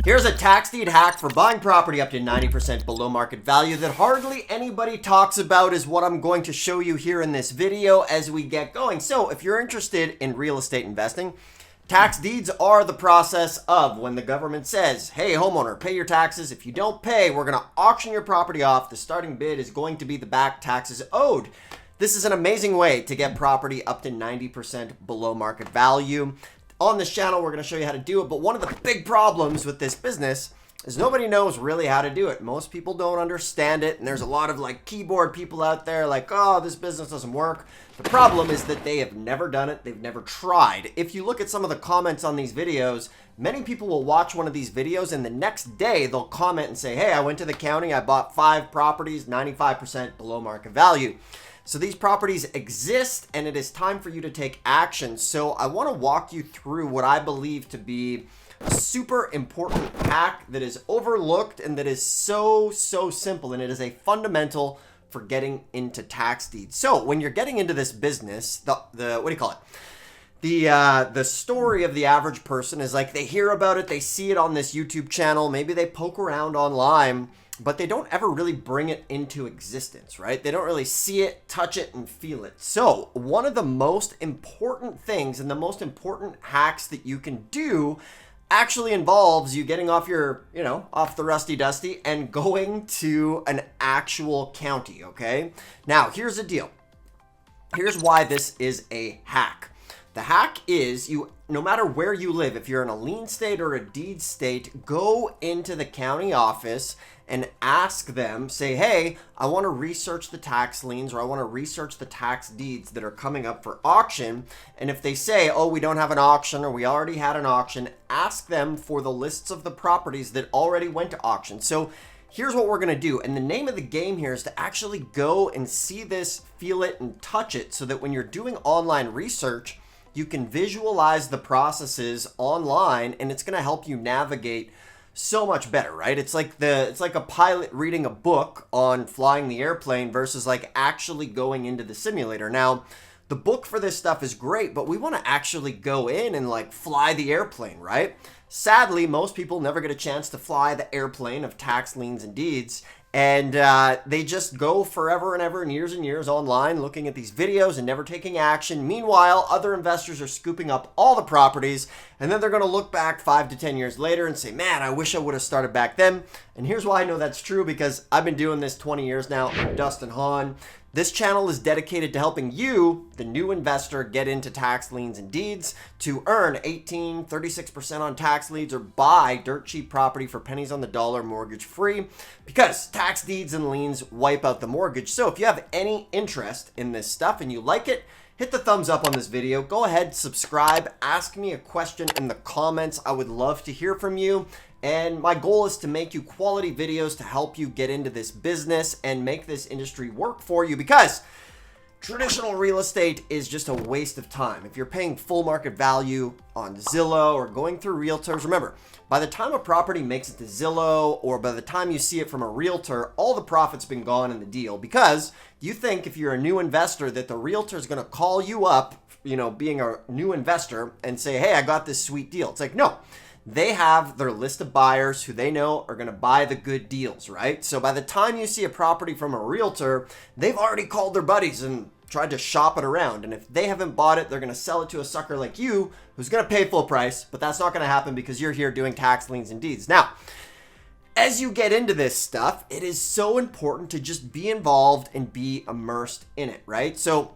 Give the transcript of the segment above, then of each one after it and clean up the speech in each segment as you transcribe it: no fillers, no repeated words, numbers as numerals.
Here's a tax deed hack for buying property up to 90% below market value that hardly anybody talks about is what I'm going to show you here in this video as we get going. So if you're interested in real estate investing, tax deeds are the process of when the government says, hey, homeowner, pay your taxes. If you don't pay, we're going to auction your property off. The starting bid is going to be the back taxes owed. This is an amazing way to get property up to 90% below market value. On this channel, we're going to show you how to do it, but one of the big problems with this business is nobody knows really how to do it. Most people don't understand it, and there's a lot of like keyboard people out there like, oh, this business doesn't work. The problem is that they have never done it. They've never tried. If you look at some of the comments on these videos, many people will watch one of these videos and the next day they'll comment and say, hey, I went to the county, I bought 5 properties, 95% below market value. So these properties exist and it is time for you to take action. So I want to walk you through what I believe to be a super important hack that is overlooked and that is so simple, and it is a fundamental for getting into tax deeds. So when you're getting into this business, the what do you call it? The story of the average person is like they hear about it, they see it on this YouTube channel, maybe they poke around online, but they don't ever really bring it into existence, right? They don't really see it, touch it, and feel it. So one of the most important things and the most important hacks that you can do actually involves you getting off your, off the rusty dusty and going to an actual county, okay? Now, here's the deal. Here's why this is a hack. The hack is no matter where you live, if you're in a lien state or a deed state, go into the county office and ask them, say, hey, I want to research the tax liens or I want to research the tax deeds that are coming up for auction. And if they say, oh, we don't have an auction or we already had an auction, ask them for the lists of the properties that already went to auction. So here's what we're going to do. And the name of the game here is to actually go and see this, feel it, and touch it so that when you're doing online research, you can visualize the processes online and it's going to help you navigate so much better, right? It's like a pilot reading a book on flying the airplane versus like actually going into the simulator. Now, the book for this stuff is great, but we want to actually go in and like fly the airplane, right? Sadly, most people never get a chance to fly the airplane of tax liens and deeds. And they just go forever and ever and years online looking at these videos and never taking action. Meanwhile, other investors are scooping up all the properties, and then they're going to look back 5 to 10 years later and say, man, I wish I would have started back then. And here's why I know that's true, because I've been doing this 20 years now. I'm Dustin Hahn. This channel is dedicated to helping you, the new investor, get into tax liens and deeds to earn 36% on tax leads or buy dirt cheap property for pennies on the dollar mortgage free, because tax deeds and liens wipe out the mortgage. So if you have any interest in this stuff and you like it, hit the thumbs up on this video. Go ahead, subscribe, ask me a question in the comments. I would love to hear from you. And my goal is to make you quality videos to help you get into this business and make this industry work for you, because traditional real estate is just a waste of time. If you're paying full market value on Zillow or going through realtors, remember, by the time a property makes it to Zillow or by the time you see it from a realtor, all the profit's been gone in the deal, because you think if you're a new investor that the realtor is going to call you up, being a new investor and say, hey, I got this sweet deal. It's like, no. They have their list of buyers who they know are going to buy the good deals, right? So by the time you see a property from a realtor, they've already called their buddies and tried to shop it around. And if they haven't bought it, they're going to sell it to a sucker like you who's going to pay full price, but that's not going to happen because you're here doing tax liens and deeds. Now, as you get into this stuff, it is so important to just be involved and be immersed in it, right? So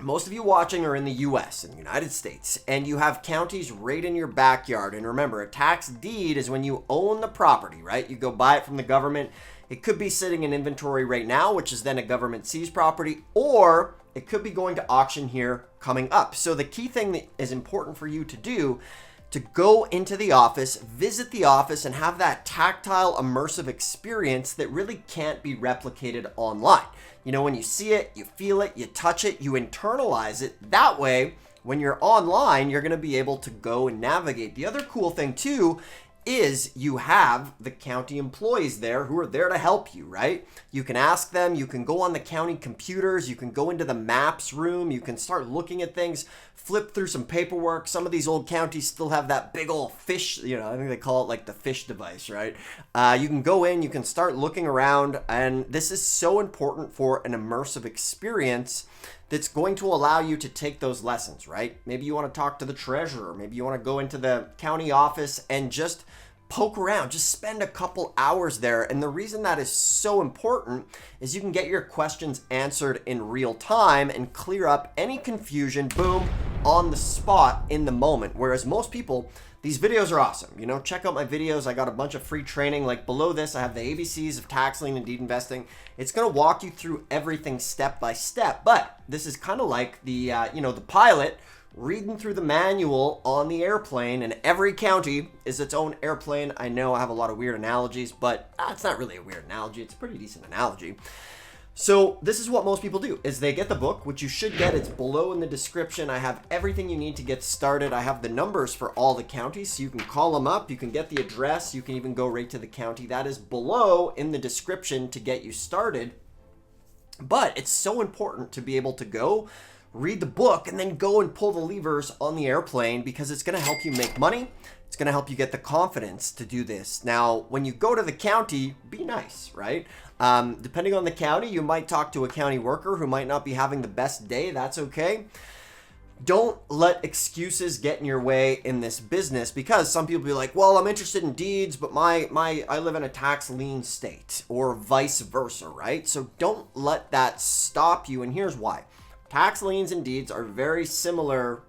most of you watching are in the US, in the United States, and you have counties right in your backyard. And remember, a tax deed is when you own the property, right? You go buy it from the government. It could be sitting in inventory right now, which is then a government seized property, or it could be going to auction here coming up. So the key thing that is important for you to do, to go into the office, visit the office, and have that tactile, immersive experience that really can't be replicated online. When you see it, you feel it, you touch it, you internalize it. That way, when you're online, you're going to be able to go and navigate. The other cool thing too is you have the county employees there who are there to help you, right? You can ask them, you can go on the county computers, you can go into the maps room, you can start looking at things, flip through some paperwork. Some of these old counties still have that big old fish, I think they call it like the fish device, right? You can go in, you can start looking around, and this is so important for an immersive experience that's going to allow you to take those lessons, right? Maybe you want to talk to the treasurer. Maybe you want to go into the county office and just poke around, just spend a couple hours there. And the reason that is so important is you can get your questions answered in real time and clear up any confusion, boom, on the spot in the moment. Whereas most people, these videos are awesome. Check out my videos. I got a bunch of free training. Like below this, I have the ABCs of tax lien and deed investing. It's going to walk you through everything step by step. But this is kind of like the, the pilot reading through the manual on the airplane, and every county is its own airplane. I know I have a lot of weird analogies, but it's not really a weird analogy. It's a pretty decent analogy. So this is what most people do, is they get the book, which you should get. It's below in the description. I have everything you need to get started. I have the numbers for all the counties, so you can call them up. You can get the address. You can even go right to the county. That is below in the description to get you started. But it's so important to be able to go read the book and then go and pull the levers on the airplane, because it's going to help you make money. It's going to help you get the confidence to do this. Now, when you go to the county, be nice, right? Depending on the county, you might talk to a county worker who might not be having the best day. That's okay. Don't let excuses get in your way in this business, because some people be like, well, I'm interested in deeds, but I live in a tax lien state, or vice versa, right? So don't let that stop you, and here's why. Tax liens and deeds are very similar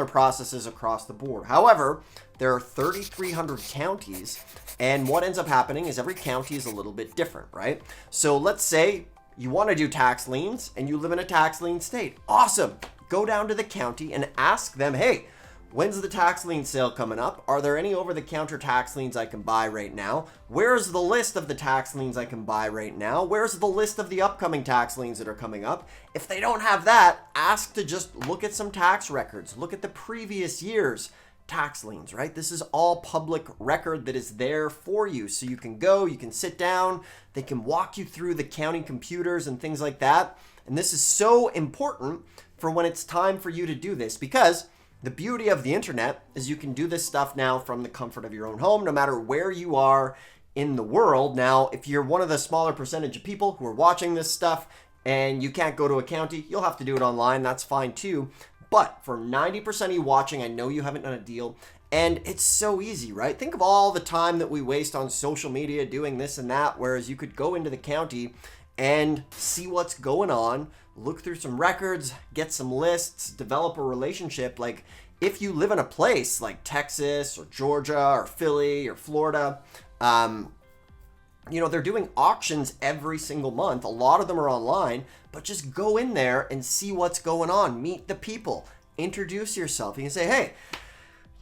processes across the board. However, there are 3,300 counties, and what ends up happening is every county is a little bit different, right? So let's say you want to do tax liens and you live in a tax lien state. Awesome. Go down to the county and ask them, hey, when's the tax lien sale coming up? Are there any over-the-counter tax liens I can buy right now? Where's the list of the tax liens I can buy right now? Where's the list of the upcoming tax liens that are coming up? If they don't have that, ask to just look at some tax records. Look at the previous year's tax liens, right? This is all public record that is there for you. So you can go, you can sit down, they can walk you through the county computers and things like that. And this is so important for when it's time for you to do this, because the beauty of the internet is you can do this stuff now from the comfort of your own home, no matter where you are in the world. Now, if you're one of the smaller percentage of people who are watching this stuff and you can't go to a county, you'll have to do it online. That's fine too. But for 90% of you watching, I know you haven't done a deal, and it's so easy, right? Think of all the time that we waste on social media doing this and that, whereas you could go into the county and see what's going on, look through some records, get some lists, develop a relationship. Like if you live in a place like Texas or Georgia or Philly or Florida, they're doing auctions every single month. A lot of them are online, but just go in there and see what's going on. Meet the people, introduce yourself. You can say, hey,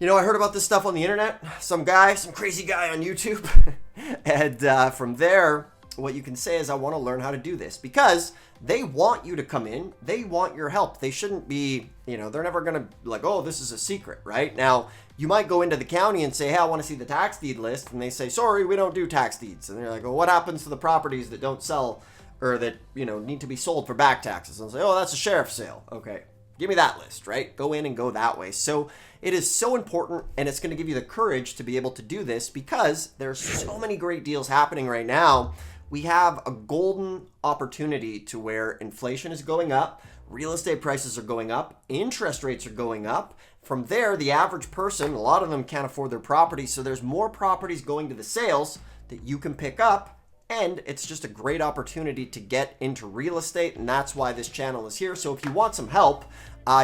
I heard about this stuff on the internet. Some crazy guy on YouTube. And from there, what you can say is, I want to learn how to do this, because they want you to come in. They want your help. They shouldn't be, they're never going to be like, oh, this is a secret, right? Now, you might go into the county and say, hey, I want to see the tax deed list. And they say, sorry, we don't do tax deeds. And they're like, well, what happens to the properties that don't sell or that, need to be sold for back taxes? And say, oh, that's a sheriff's sale. Okay, give me that list, right? Go in and go that way. So it is so important, and it's going to give you the courage to be able to do this, because there's so many great deals happening right now. We have a golden opportunity to where inflation is going up, real estate prices are going up, interest rates are going up. From there, the average person, a lot of them can't afford their property, so there's more properties going to the sales that you can pick up, and it's just a great opportunity to get into real estate, and that's why this channel is here. So if you want some help,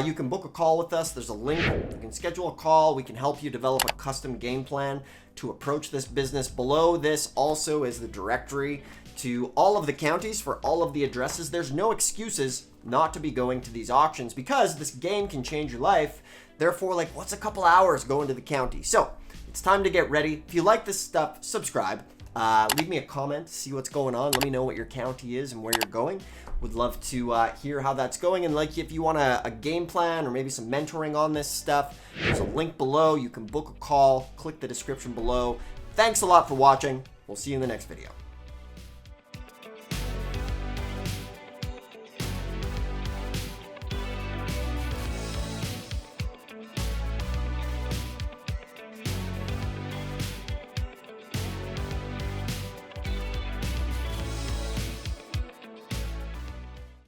you can book a call with us. There's a link. You can schedule a call. We can help you develop a custom game plan to approach this business. Below this also is the directory to all of the counties for all of the addresses. There's no excuses not to be going to these auctions, because this game can change your life. Therefore, what's a couple hours going to the county? So it's time to get ready. If you like this stuff, subscribe. Leave me a comment, see what's going on. Let me know what your county is and where you're going. Would love to hear how that's going. And if you want a game plan or maybe some mentoring on this stuff, there's a link below. You can book a call, click the description below, Thanks a lot for watching. We'll see you in the next video.